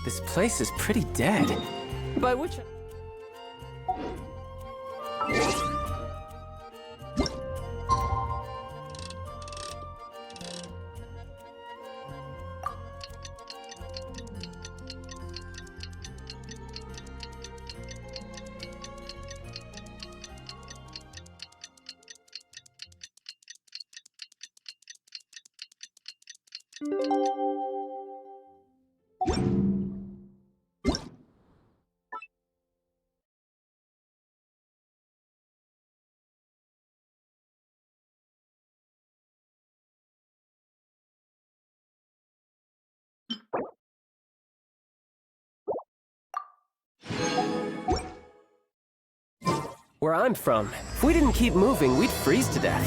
This place is pretty dead. By which... Where I'm from, if we didn't keep moving, we'd freeze to death.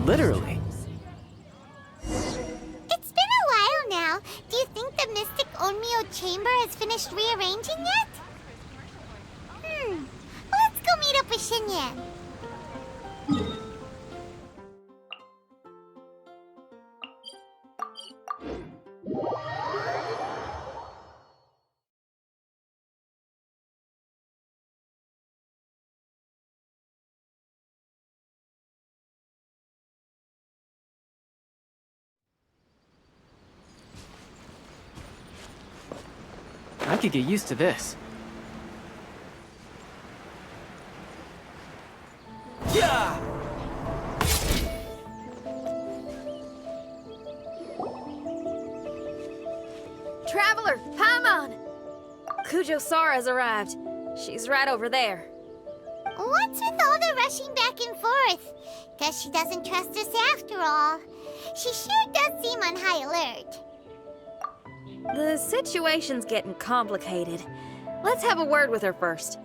Literally. It's been a while now. Do you think the Mystic Onmyo Chamber has finished rearranging yet? Let's go meet up with Shinyan. I could get used to this. Yeah! Traveler, Paimon! Kujo-Sara has arrived. She's right over there. What's with all the rushing back and forth? Guess she doesn't trust us after all. She sure does seem on high alert. The situation's getting complicated. Let's have a word with her first.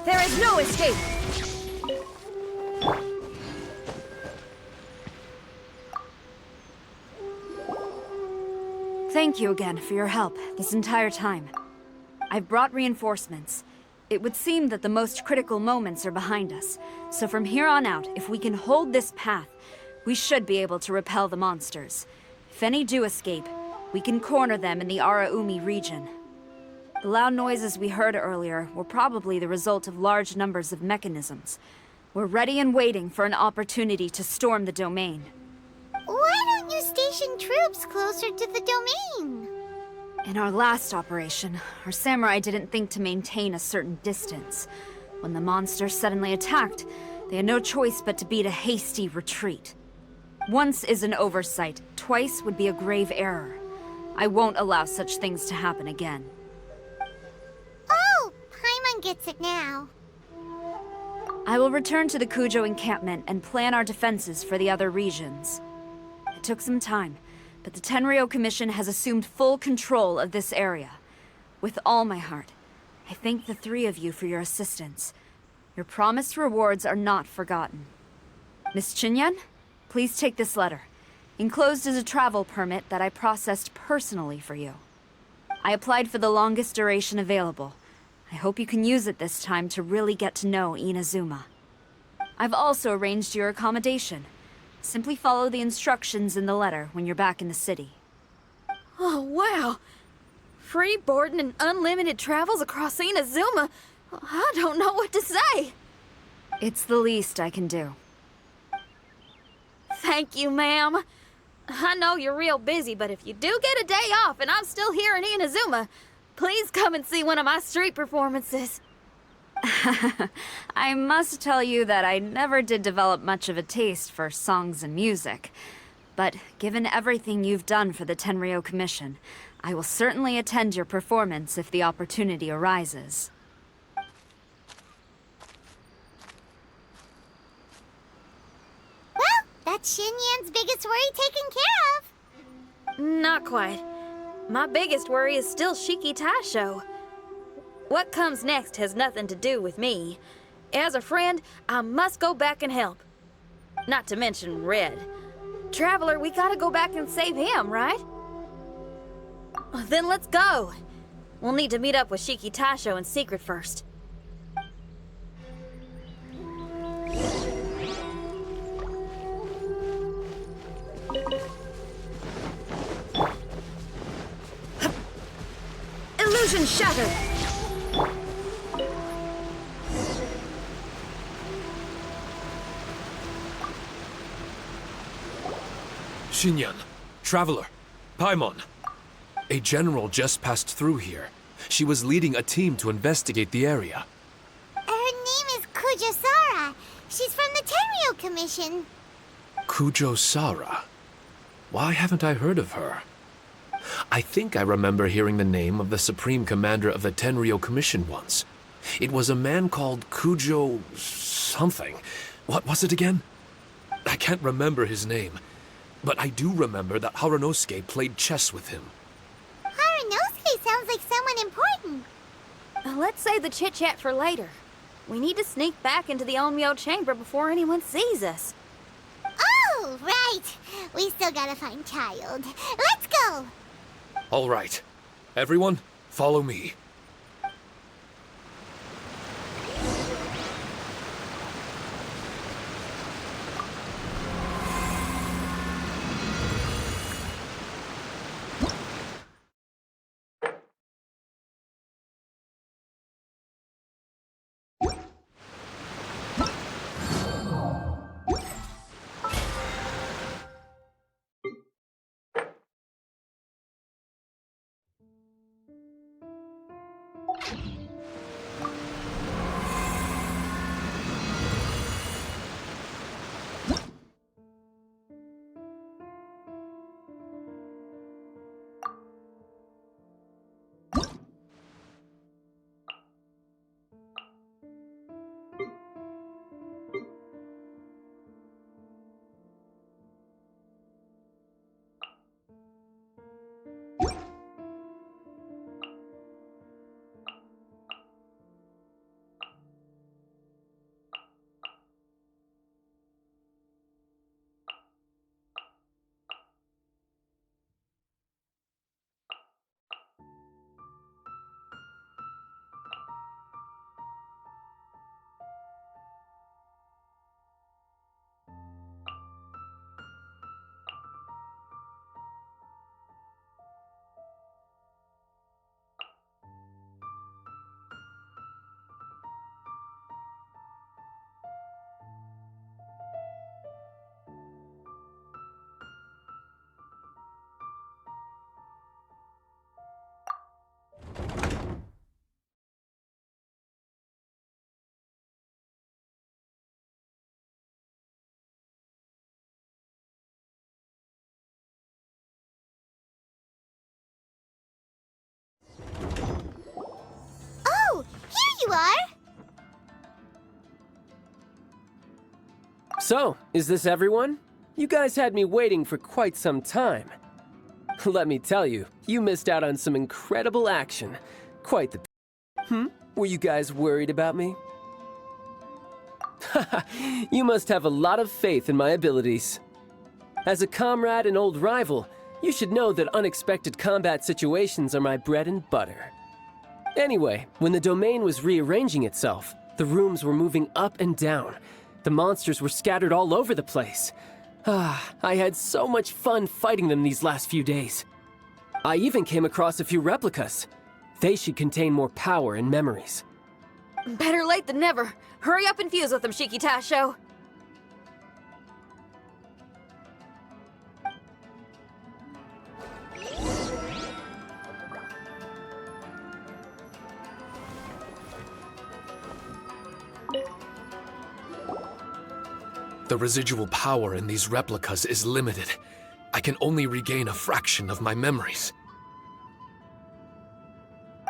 There is no escape! Thank you again for your help this entire time. I've brought reinforcements. It would seem that the most critical moments are behind us, so from here on out, if we can hold this path, we should be able to repel the monsters. If any do escape, we can corner them in the Araumi region. The loud noises we heard earlier were probably the result of large numbers of mechanisms. We're ready and waiting for an opportunity to storm the domain. Why don't you station troops closer to the domain? In our last operation, our samurai didn't think to maintain a certain distance. When the monsters suddenly attacked, they had no choice but to beat a hasty retreat. Once is an oversight, twice would be a grave error. I won't allow such things to happen again. Oh, Paimon gets it now. I will return to the Kujo encampment and plan our defenses for the other regions. It took some time, but the Tenryou Commission has assumed full control of this area. With all my heart, I thank the three of you for your assistance. Your promised rewards are not forgotten. Miss Chinyan, please take this letter. Enclosed is a travel permit that I processed personally for you. I applied for the longest duration available. I hope you can use it this time to really get to know Inazuma. I've also arranged your accommodation. Simply follow the instructions in the letter when you're back in the city. Oh, wow! Free boarding and unlimited travels across Inazuma? I don't know what to say! It's the least I can do. Thank you, ma'am. I know you're real busy, but if you do get a day off and I'm still here in Inazuma, please come and see one of my street performances. I must tell you that I never did develop much of a taste for songs and music. But given everything you've done for the Tenryou Commission, I will certainly attend your performance if the opportunity arises. Well, that's Shinyan's biggest worry taken care of. Not quite. My biggest worry is still Shiki Taisho. What comes next has nothing to do with me. As a friend, I must go back and help. Not to mention Red. Traveler, we gotta go back and save him, right? Then let's go. We'll need to meet up with Shiki Tasho in secret first. Illusion shattered! Xinyan, Traveler, Paimon. A general just passed through here. She was leading a team to investigate the area. Her name is Kujo-Sara. She's from the Tenryo Commission. Kujo-Sara? Why haven't I heard of her? I think I remember hearing the name of the Supreme Commander of the Tenryo Commission once. It was a man called Kujo... something. What was it again? I can't remember his name. But I do remember that Haranosuke played chess with him. Haranosuke sounds like someone important. Let's save the chit-chat for later. We need to sneak back into the Onmyo chamber before anyone sees us. Oh, right. We still gotta find Child. Let's go. All right. Everyone, follow me. Oh, here you are. So, is this everyone? You guys had me waiting for quite some time. Let me tell you, you missed out on some incredible action. Quite the... Were you guys worried about me? You must have a lot of faith in my abilities. As a comrade and old rival, you should know that unexpected combat situations are my bread and butter. Anyway, when the domain was rearranging itself, the rooms were moving up and down. The monsters were scattered all over the place. I had so much fun fighting them these last few days. I even came across a few replicas. They should contain more power and memories. Better late than never. Hurry up and fuse with them, Shiki Tasho. The residual power in these replicas is limited. I can only regain a fraction of my memories.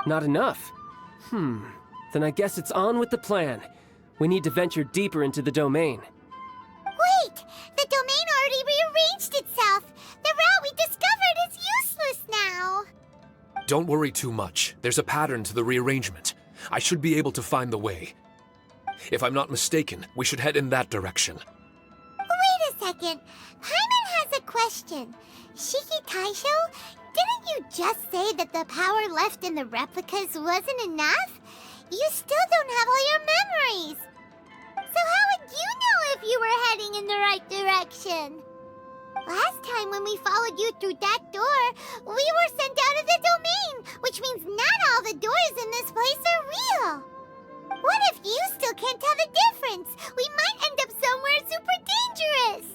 Not enough. Then I guess it's on with the plan. We need to venture deeper into the domain. Wait! The domain already rearranged itself! The route we discovered is useless now! Don't worry too much. There's a pattern to the rearrangement. I should be able to find the way. If I'm not mistaken, we should head in that direction. Wait a second. Paimon has a question. Shiki Taisho, didn't you just say that the power left in the replicas wasn't enough? You still don't have all your memories. So how would you know if you were heading in the right direction? Last time when we followed you through that door, we were sent out of the domain, which means not all the doors in this place are real. What if you still can't tell the difference? We might end up somewhere super dangerous.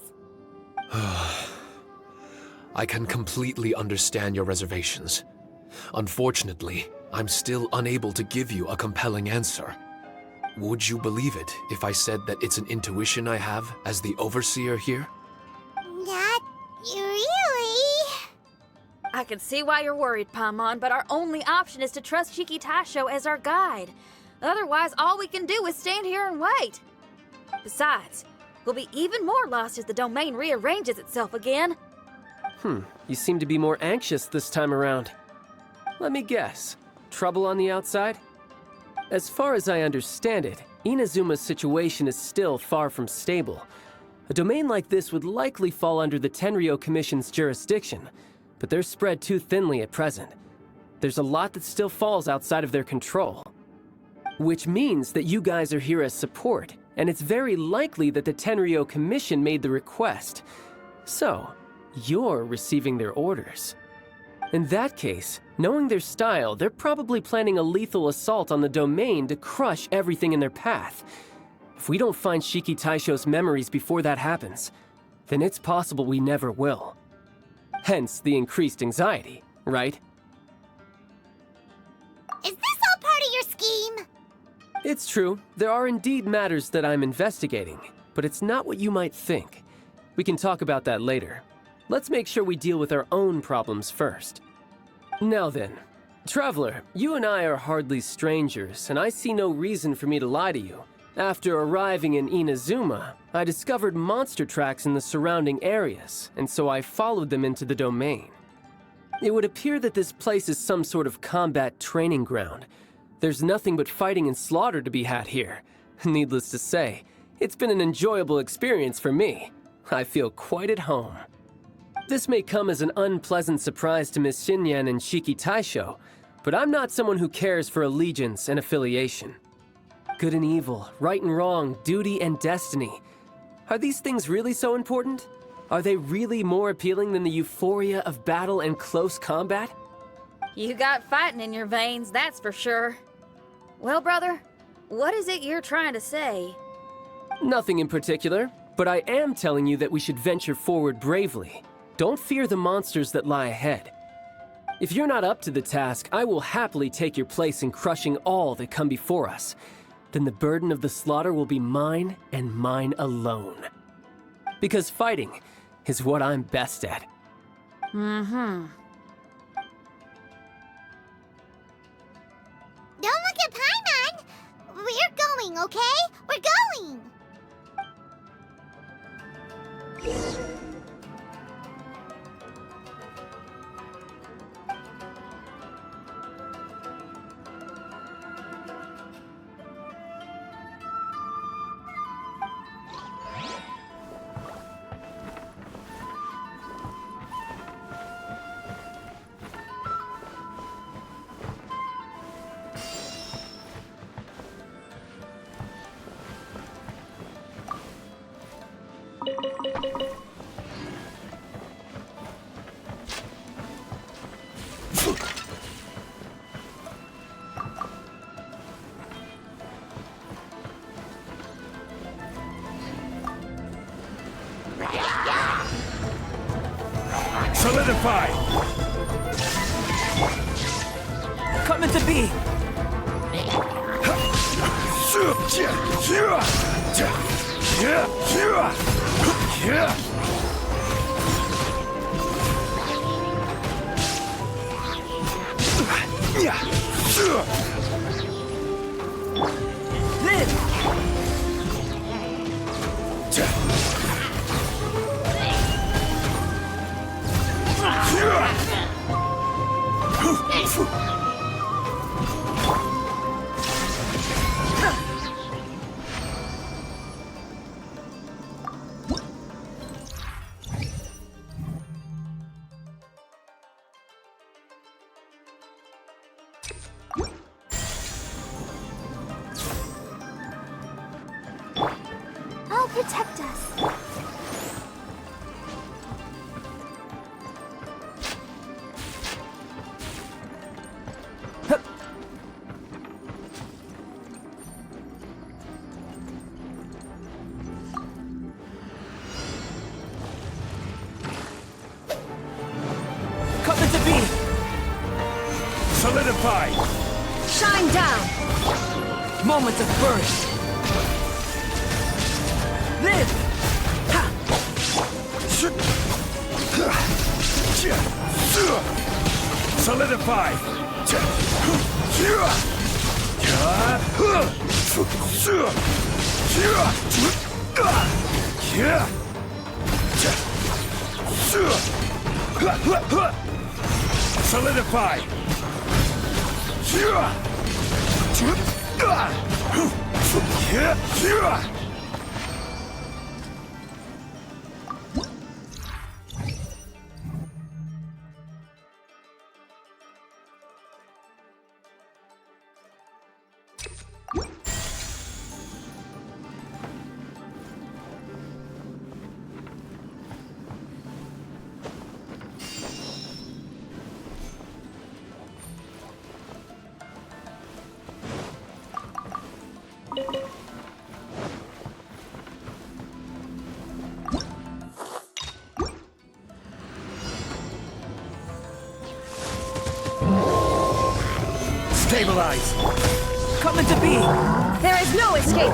I can completely understand your reservations. Unfortunately, I'm still unable to give you a compelling answer. Would you believe it if I said that it's an intuition I have as the overseer here? Not really. I can see why you're worried, Paimon, but our only option is to trust Shiki Taisho as our guide. Otherwise, all we can do is stand here and wait. Besides, we'll be even more lost as the domain rearranges itself again. You seem to be more anxious this time around. Let me guess. Trouble on the outside? As far as I understand it, Inazuma's situation is still far from stable. A domain like this would likely fall under the Tenryou Commission's jurisdiction, but they're spread too thinly at present. There's a lot that still falls outside of their control. Which means that you guys are here as support, and it's very likely that the Tenryou Commission made the request. So, you're receiving their orders. In that case, knowing their style, they're probably planning a lethal assault on the domain to crush everything in their path. If we don't find Shiki Taisho's memories before that happens, then it's possible we never will. Hence the increased anxiety, right? Is this all part of your scheme? It's true, there are indeed matters that I'm investigating, but it's not what you might think. We can talk about that later. Let's make sure we deal with our own problems first. Now then, Traveler, you and I are hardly strangers, and I see no reason for me to lie to you. After arriving in Inazuma, I discovered monster tracks in the surrounding areas, and so I followed them into the domain. It would appear that this place is some sort of combat training ground. There's nothing but fighting and slaughter to be had here. Needless to say, it's been an enjoyable experience for me. I feel quite at home. This may come as an unpleasant surprise to Miss Xinyan and Shiki Taisho, but I'm not someone who cares for allegiance and affiliation. Good and evil, right and wrong, duty and destiny. Are these things really so important? Are they really more appealing than the euphoria of battle and close combat? You got fighting in your veins, that's for sure. Well, brother, what is it you're trying to say? Nothing in particular, but I am telling you that we should venture forward bravely. Don't fear the monsters that lie ahead. If you're not up to the task, I will happily take your place in crushing all that come before us. Then the burden of the slaughter will be mine and mine alone. Because fighting is what I'm best at. Don't look at Paimon! We're going, okay? We're going! Solidify! Coming to be! Solidify! Shine down! Moments of burst! Live! Solidify! Solidify! Stabilize! Coming to be! There is no escape!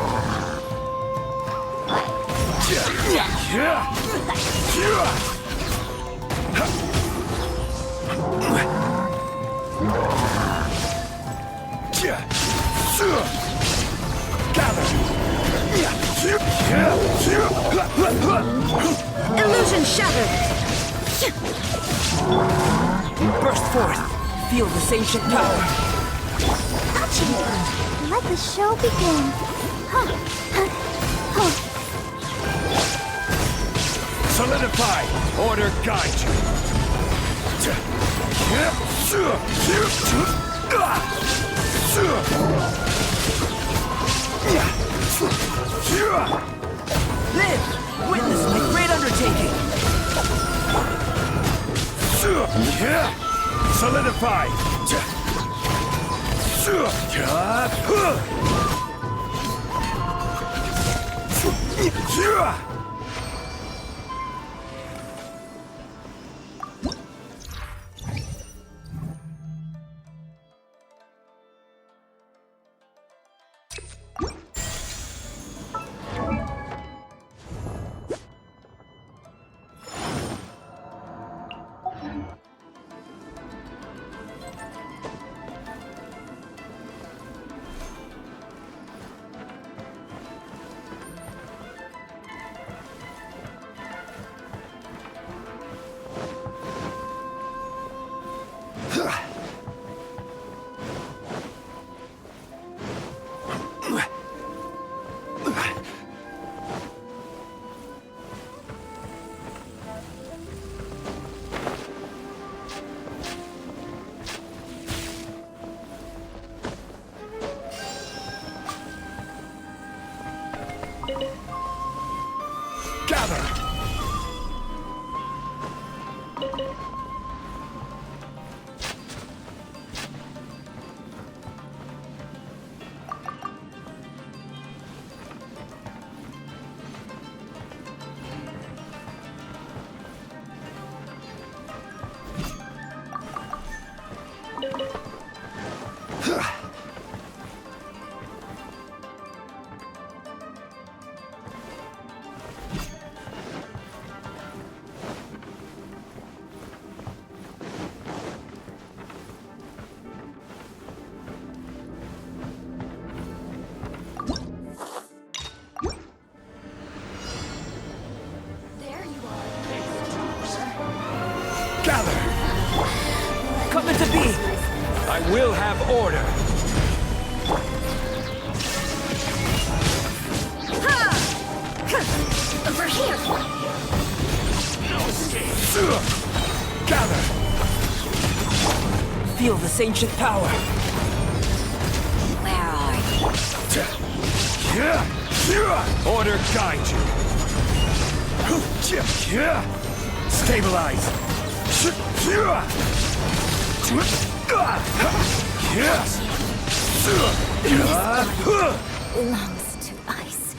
Illusion shattered! Burst forth! Feel this ancient power! Let the show begin. Solidify! Order guide Live! Witness my great undertaking! Solidify! Gather! Gather! Coming to be! I will have order! Over here! Gather! Feel this ancient power! Where are you? Order guide you! Stabilize! Belongs to ice.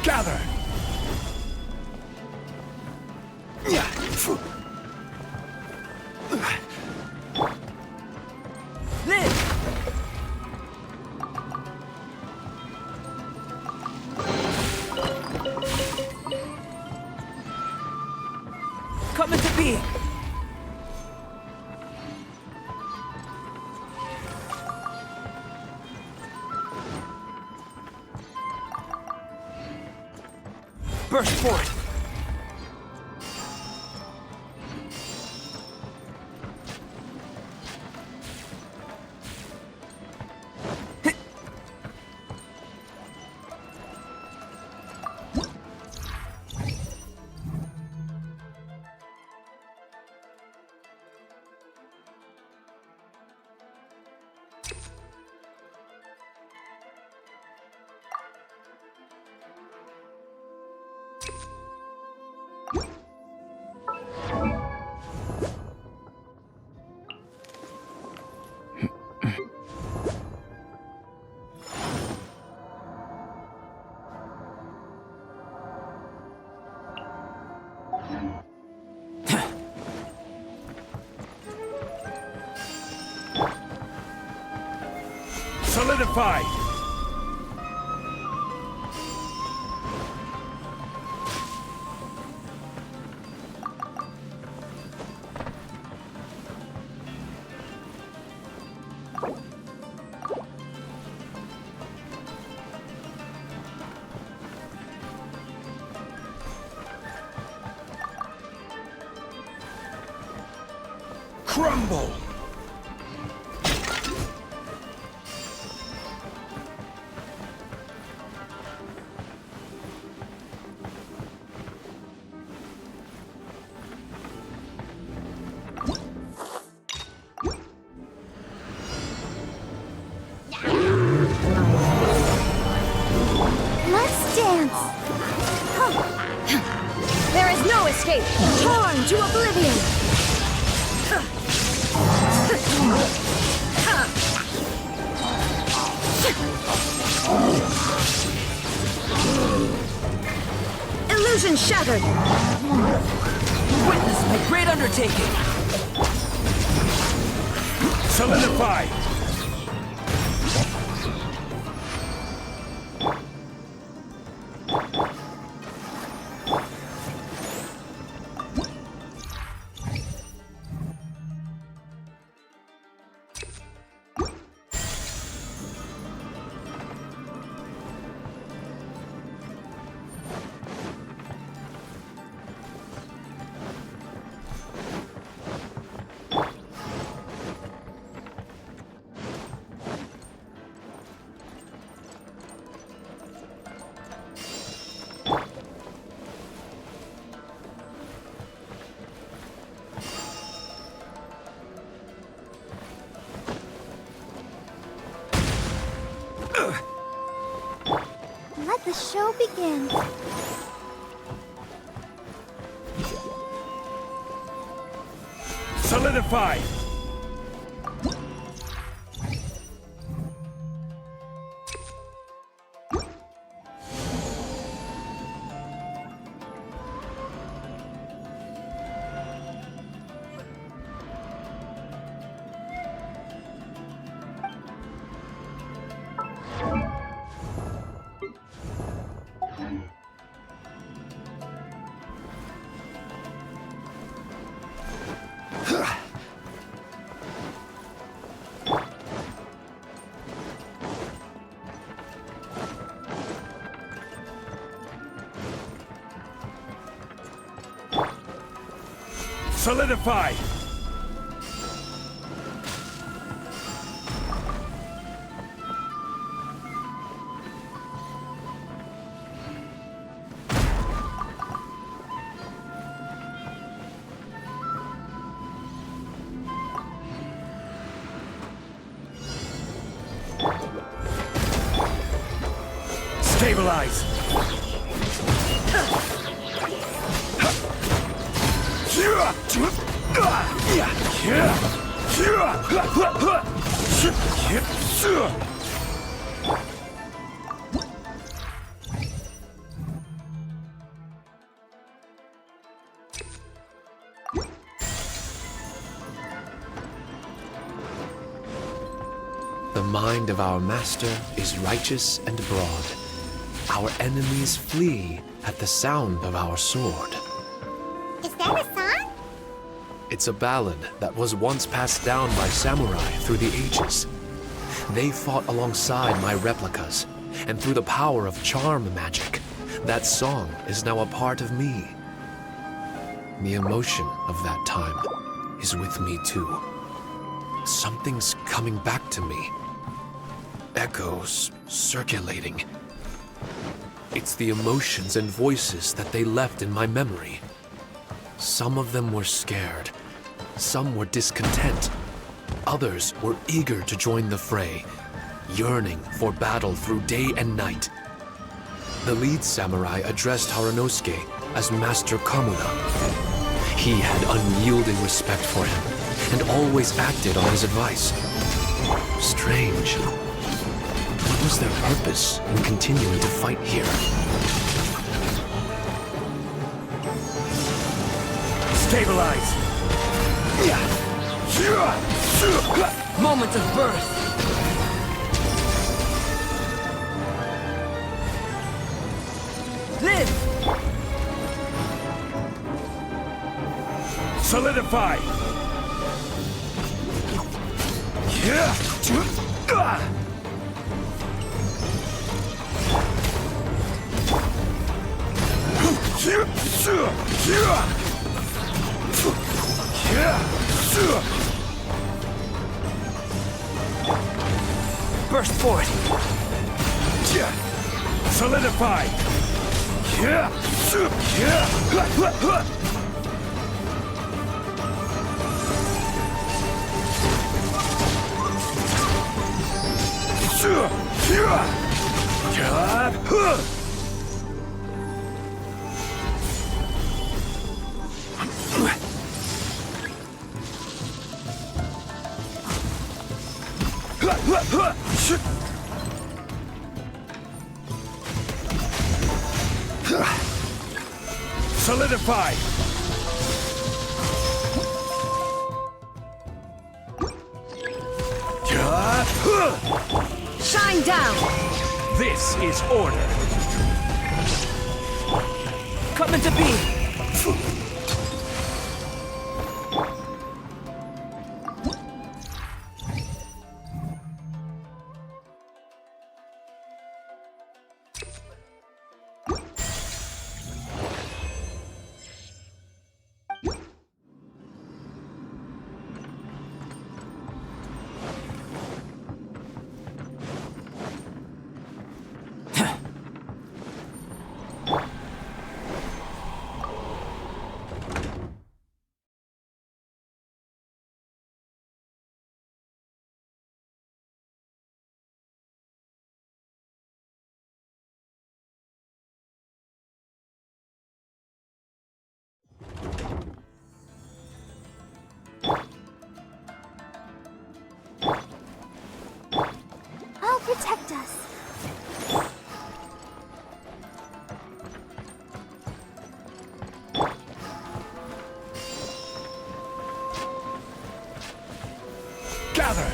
Gather! Live! Come into being! Burst forth! Solidified! Crumble! Let's dance! There is no escape! Torn to oblivion! Illusion shattered! Witness my great undertaking! Solidified! Let the show begin. Solidified! Solidify! Stabilize! The mind of our master is righteous and broad. Our enemies flee at the sound of our sword. Is that a song? It's a ballad that was once passed down by samurai through the ages. They fought alongside my replicas, and through the power of charm magic, that song is now a part of me. The emotion of that time is with me too. Something's coming back to me. Echoes circulating. It's the emotions and voices that they left in my memory. Some of them were scared. Some were discontent. Others were eager to join the fray, yearning for battle through day and night. The lead samurai addressed Haranosuke as Master Kamuna. He had unyielding respect for him, and always acted on his advice. Strange. What was their purpose in continuing to fight here? Stabilize! Moment of birth. Live! Solidify! Burst forth. Solidify! Solidify! Shine down! This is order. Come into being! I'll protect us. Gather!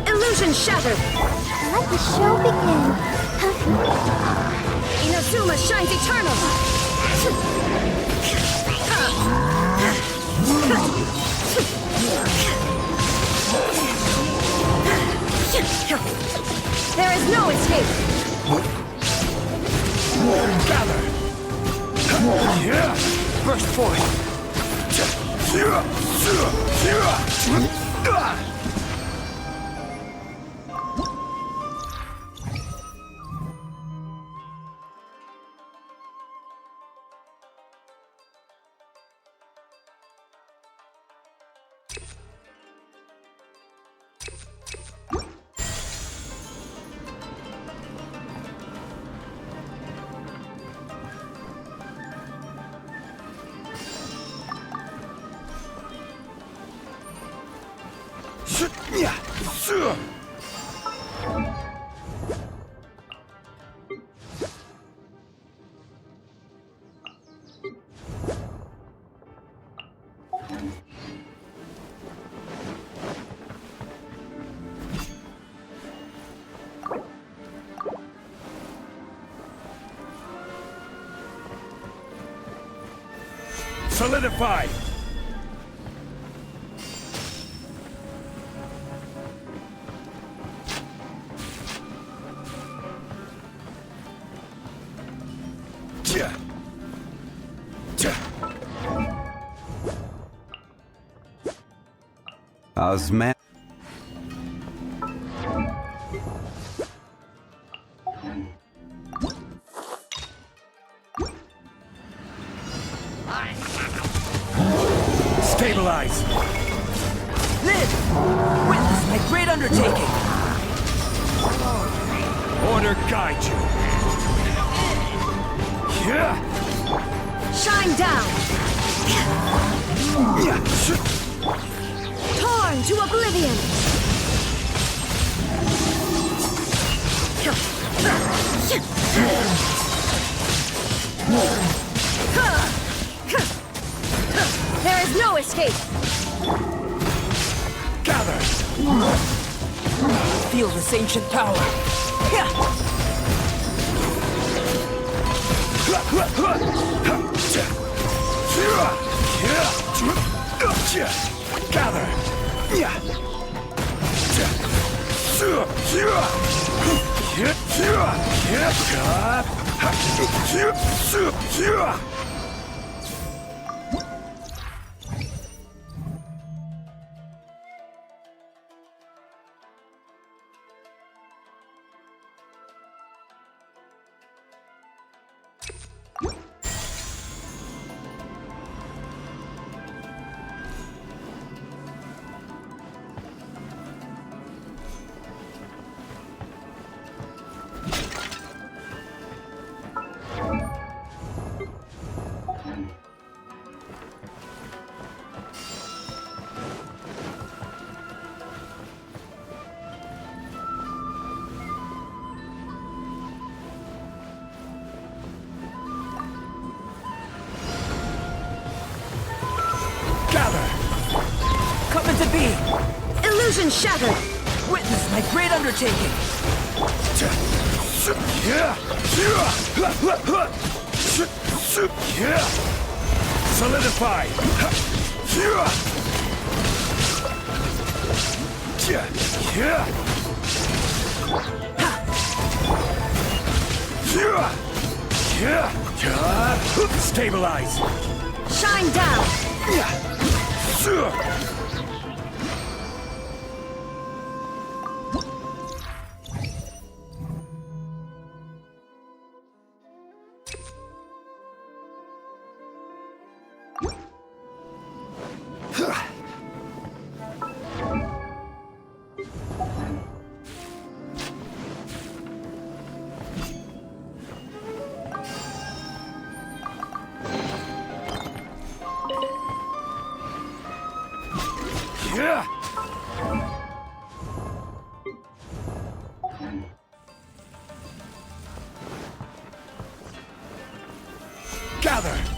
Illusion shattered! Let the show begin. Inazuma shines eternal! There is no escape! Gather! Burst forth! Solidify! Osman. Stabilize! Live! Witness my great undertaking! Order guide you! Shine down! Torn to oblivion! There is no escape! Gather! Feel this ancient power! Gather! Come into being! Illusion shattered! Witness my great undertaking! Solidify! Stabilize! Shine down! Gather!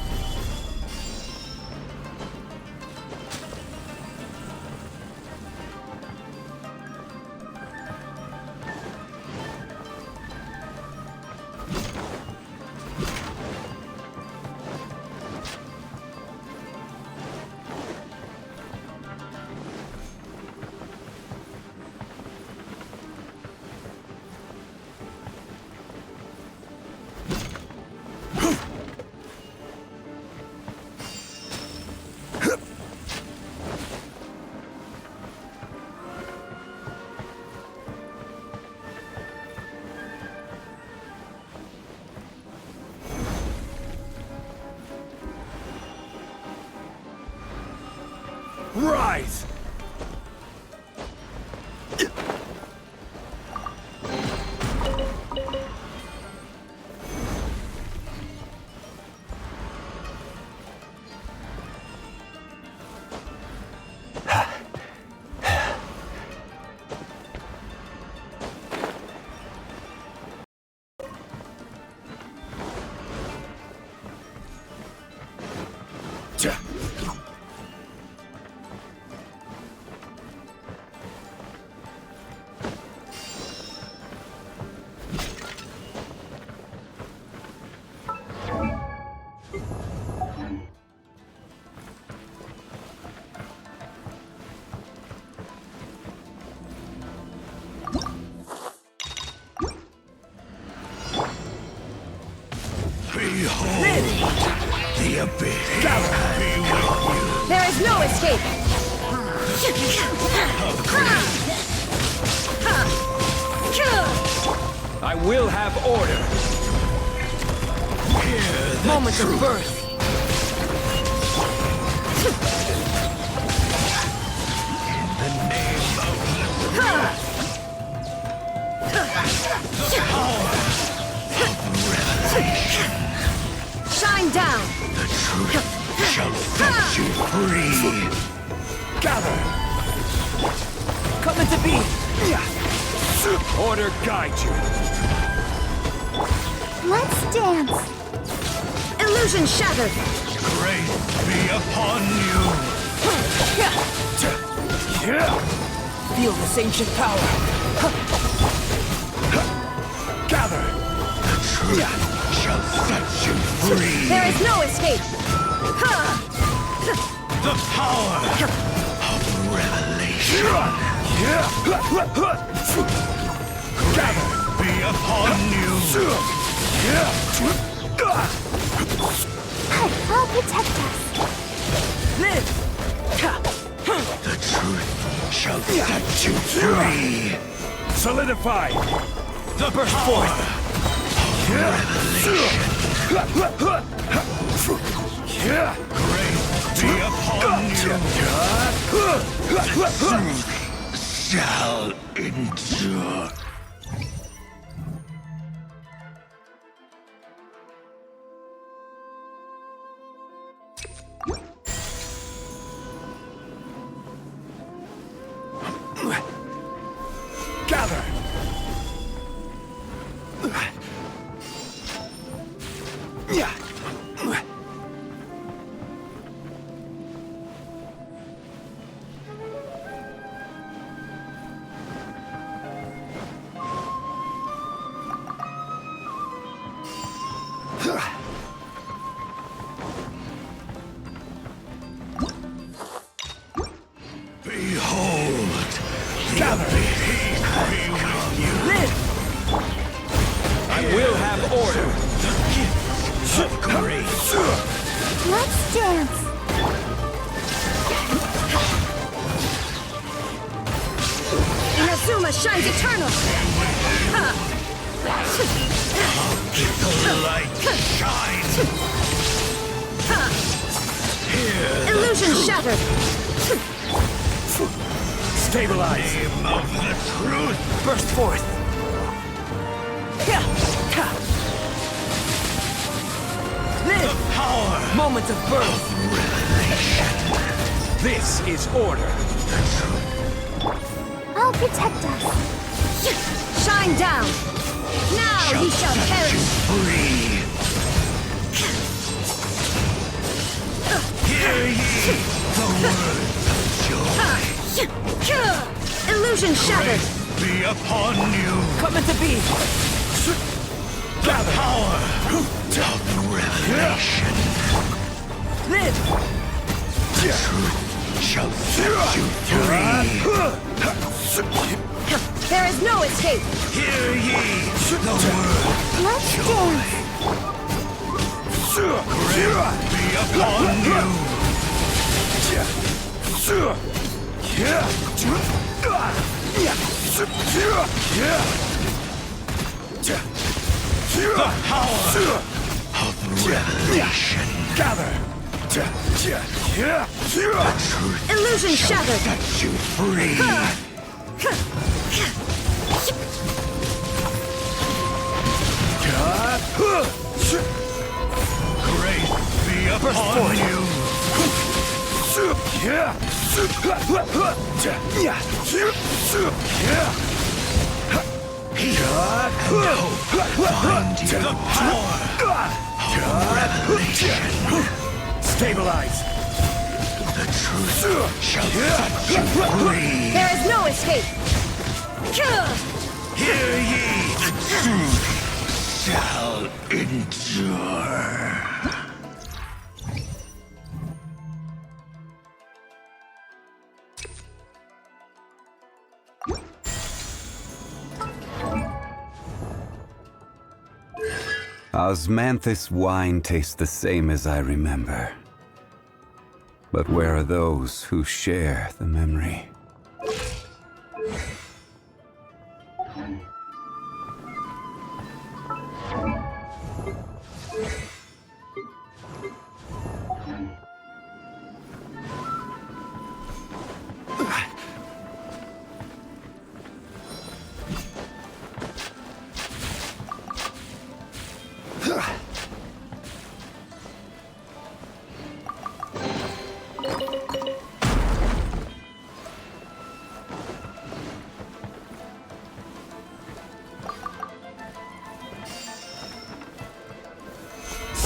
Rise! The abyss. There is no escape! I will have order. Moment of birth. Shine down! The truth shall set you free. Gather! Come into being. Order guide you. Let's dance. Illusion shattered! Grace be upon you. Feel this ancient power. Gather! The truth shall set you free. There is no escape! The power of revelation. Gather be upon you. I'll protect us. Live! The truth shall set you free. Solidify. The burst forth. Revelation. Grace be upon you. The truth shall endure. Gather! Behold! Gather! Live! I will have order. The gift of grace. Let's dance. Inazuma shines eternal! The light shine. Here, Illusion shattered! stabilize. Name of the truth. Burst forth! Live! Power Moment of birth! of revelation. This is order. I'll protect us. Shine down! Now he shall perish! Free! Hear ye the words of joy! Illusion shattered! Grace be upon you! Coming to be! The power of revelation! Live! The truth shall set you free! There is no escape! Hear ye the word Let's joy! dance. Grace be upon you! The power of revelation! Gather! The truth Illusion shall shattered! set you free! Grace be upon you! Find you the power of revelation! Stabilize! The truth shall set you free! There is no escape! Hear ye the truth shall endure! Osmanthus wine tastes the same as I remember. But where are those who share the memory?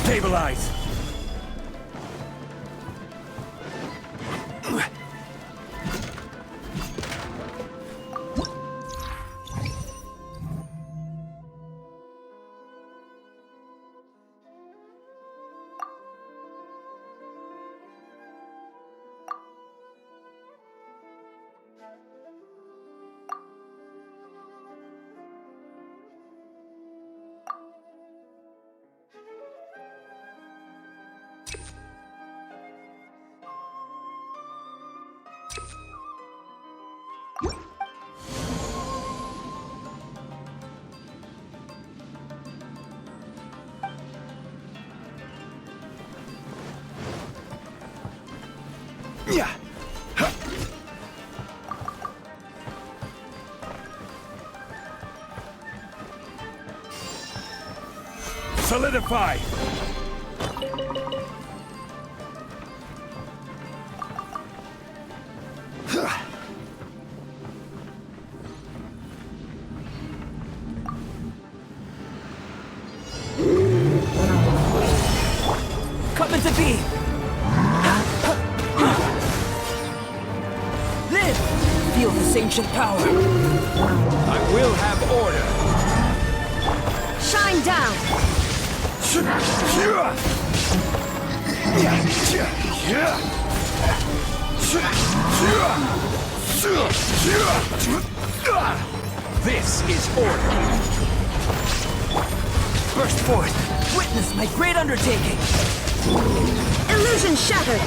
Stabilize! Yeah. Solidify! Coming to be! Live! Feel this ancient power! I will have order! Shine down! This is order! Burst forth! Witness my great undertaking! Illusion shattered!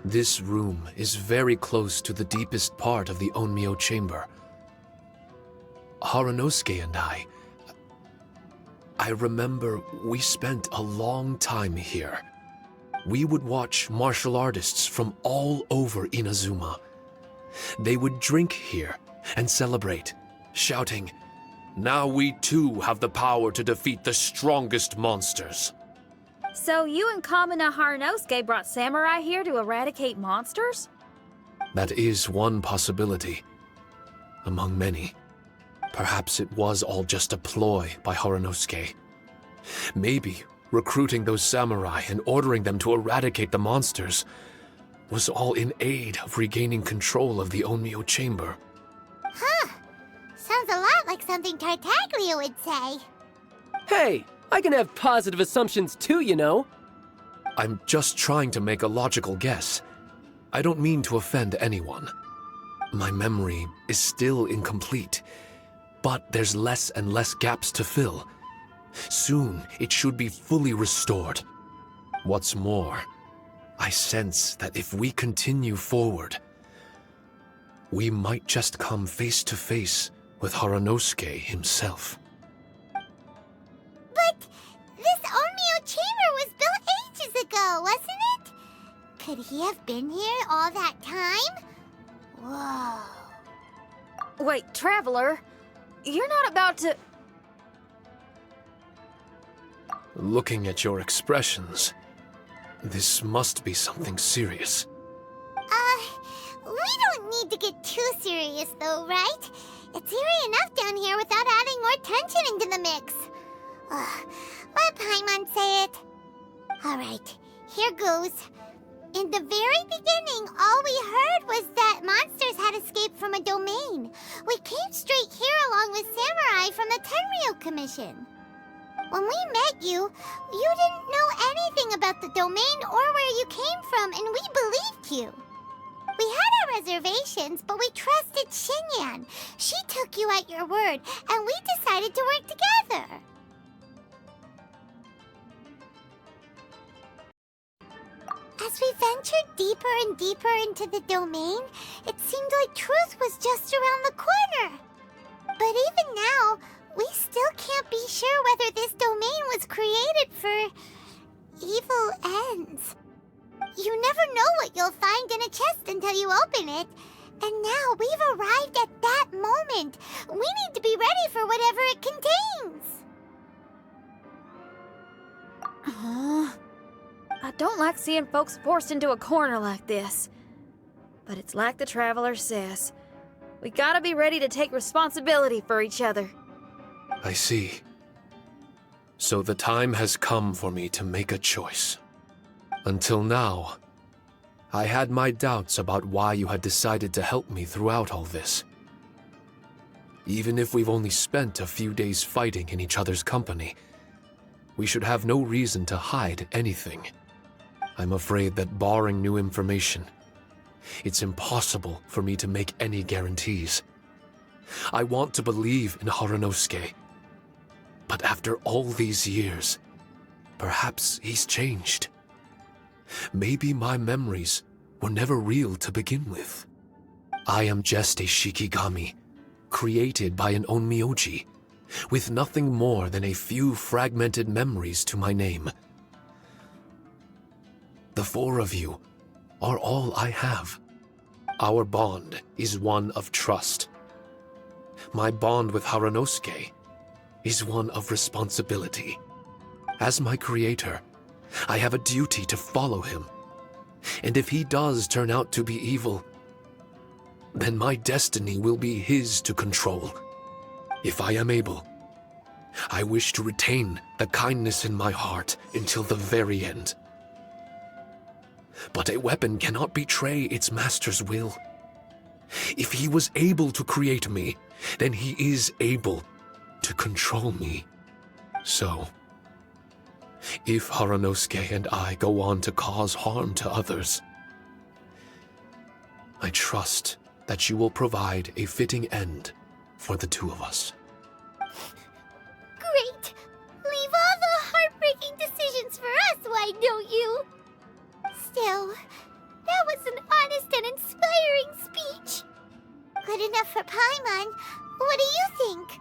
This room is very close to the deepest part of the Onmyo chamber. Haranosuke and I remember we spent a long time here. We would watch martial artists from all over Inazuma. They would drink here and celebrate, shouting, "Now we too have the power to defeat the strongest monsters." So you and Kamina Haranosuke brought samurai here to eradicate monsters? That is one possibility, among many. Perhaps it was all just a ploy by Haranosuke. Maybe recruiting those samurai and ordering them to eradicate the monsters was all in aid of regaining control of the Onmyo chamber. Huh. Sounds a lot like something Tartaglia would say. Hey, I can have positive assumptions too, you know. I'm just trying to make a logical guess. I don't mean to offend anyone. My memory is still incomplete, but there's less and less gaps to fill. Soon, it should be fully restored. What's more, I sense that if we continue forward, we might just come face to face with Haranosuke himself. But this Onmyo chamber was built ages ago, wasn't it? Could he have been here all that time? Whoa. Wait, Traveler, you're not about to... Looking at your expressions, this must be something serious. We don't need to get too serious though, right? It's eerie enough down here without adding more tension into the mix. Let Paimon say it. Alright, here goes. In the very beginning, all we heard was that monsters had escaped from a domain. We came straight here along with samurai from the Tenryou Commission. When we met you, you didn't know anything about the domain or where you came from, and we believed you. We had our reservations, but we trusted Xinyan. She took you at your word, and we decided to work together. As we ventured deeper and deeper into the domain, it seemed like truth was just around the corner. But even now, we still can't be sure whether this domain was created for evil ends. You never know what you'll find in a chest until you open it. And now we've arrived at that moment. We need to be ready for whatever it contains. I don't like seeing folks forced into a corner like this. But it's like the Traveler says. We gotta be ready to take responsibility for each other. I see. So the time has come for me to make a choice. Until now, I had my doubts about why you had decided to help me throughout all this. Even if we've only spent a few days fighting in each other's company, we should have no reason to hide anything. I'm afraid that barring new information, it's impossible for me to make any guarantees. I want to believe in Haranosuke, but after all these years, perhaps he's changed. Maybe my memories were never real to begin with. I am just a Shikigami, created by an Onmyoji, with nothing more than a few fragmented memories to my name. The four of you are all I have. Our bond is one of trust. My bond with Haranosuke is one of responsibility. As my creator, I have a duty to follow him. And if he does turn out to be evil, then my destiny will be his to control. If I am able, I wish to retain the kindness in my heart until the very end. But a weapon cannot betray its master's will. If he was able to create me, then he is able to control me. So, if Haranosuke and I go on to cause harm to others, I trust that you will provide a fitting end for the two of us. Great! Leave all the heartbreaking decisions for us, why don't you? Still, that was just an inspiring speech. Good enough for Paimon. What do you think?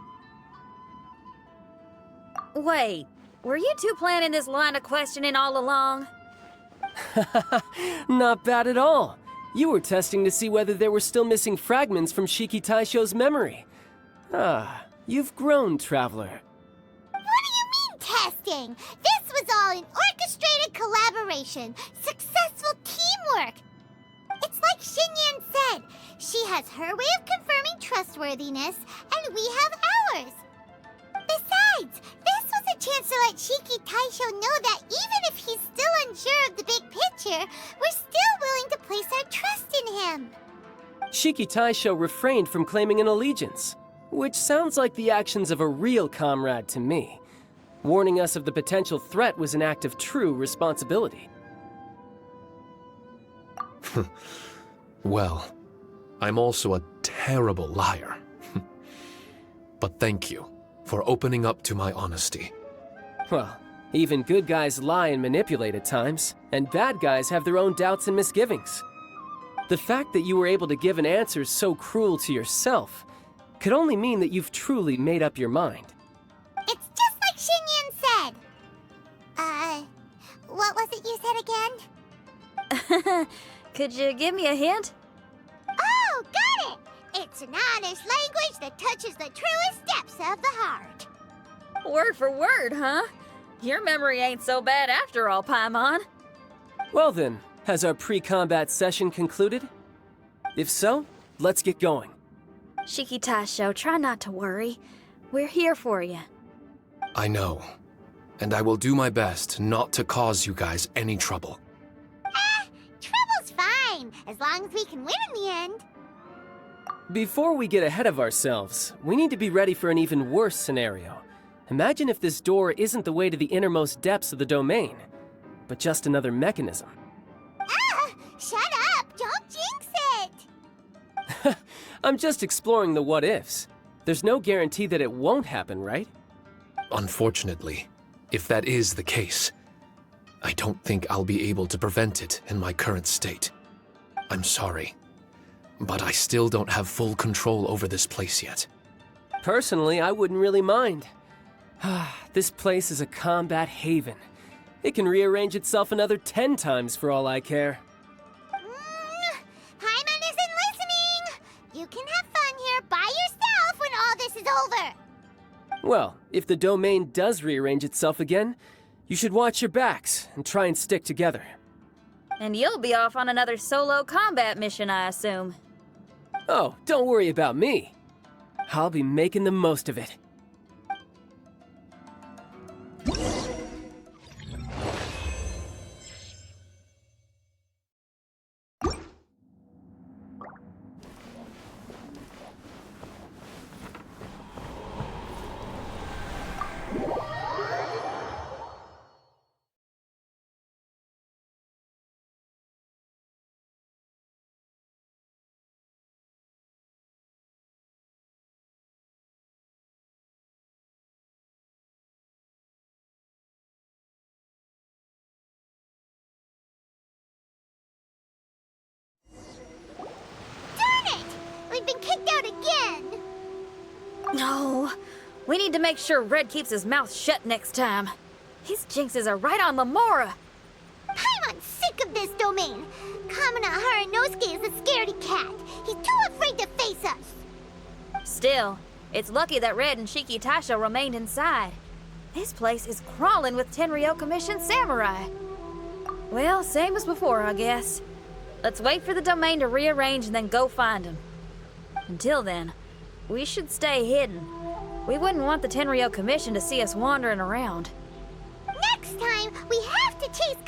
Wait, were you two planning this line of questioning all along? Not bad at all. You were testing to see whether there were still missing fragments from Shiki Taisho's memory. Ah, you've grown, Traveler. What do you mean, testing? This was all an orchestrated collaboration. Successful teamwork. It's like Xinyan said. She has her way of confirming trustworthiness, and we have ours. Besides, this was a chance to let Shiki Taisho know that even if he's still unsure of the big picture, we're still willing to place our trust in him. Shiki Taisho refrained from claiming an allegiance, which sounds like the actions of a real comrade to me. Warning us of the potential threat was an act of true responsibility. Well, I'm also a terrible liar. But thank you for opening up to my honesty. Well, even good guys lie and manipulate at times, and bad guys have their own doubts and misgivings. The fact that you were able to give an answer so cruel to yourself could only mean that you've truly made up your mind. It's just like Xinyan said. What was it you said again? Could you give me a hint? Oh, got it! It's an honest language that touches the truest depths of the heart. Word for word, huh? Your memory ain't so bad after all, Paimon. Well then, has our pre-combat session concluded? If so, let's get going. Shiki Taisho, try not to worry. We're here for you. I know, and I will do my best not to cause you guys any trouble. Trouble's fine, as long as we can win in the end. Before we get ahead of ourselves, we need to be ready for an even worse scenario. Imagine if this door isn't the way to the innermost depths of the domain, but just another mechanism. Shut up! Don't jinx it! I'm just exploring the what-ifs. There's no guarantee that it won't happen, right? Unfortunately, if that is the case, I don't think I'll be able to prevent it in my current state. I'm sorry, but I still don't have full control over this place yet. Personally, I wouldn't really mind. This place is a combat haven. It can rearrange itself another 10 times for all I care. Paimon isn't listening! You can have fun here by yourself when all this is over! Well, if the domain does rearrange itself again, you should watch your backs and try and stick together. And you'll be off on another solo combat mission, I assume. Oh, don't worry about me. I'll be making the most of it. We've been kicked out again! No, we need to make sure Red keeps his mouth shut next time. His jinxes are right on Lamora. Paimon's sick of this domain. Kamina Haranosuke is a scaredy cat. He's too afraid to face us. Still, it's lucky that Red and Shiki Taisho remained inside. This place is crawling with Tenryou Commission samurai. Well, same as before, I guess. Let's wait for the domain to rearrange and then go find him. Until then, we should stay hidden. We wouldn't want the Tenryou Commission to see us wandering around. Next time, we have to chase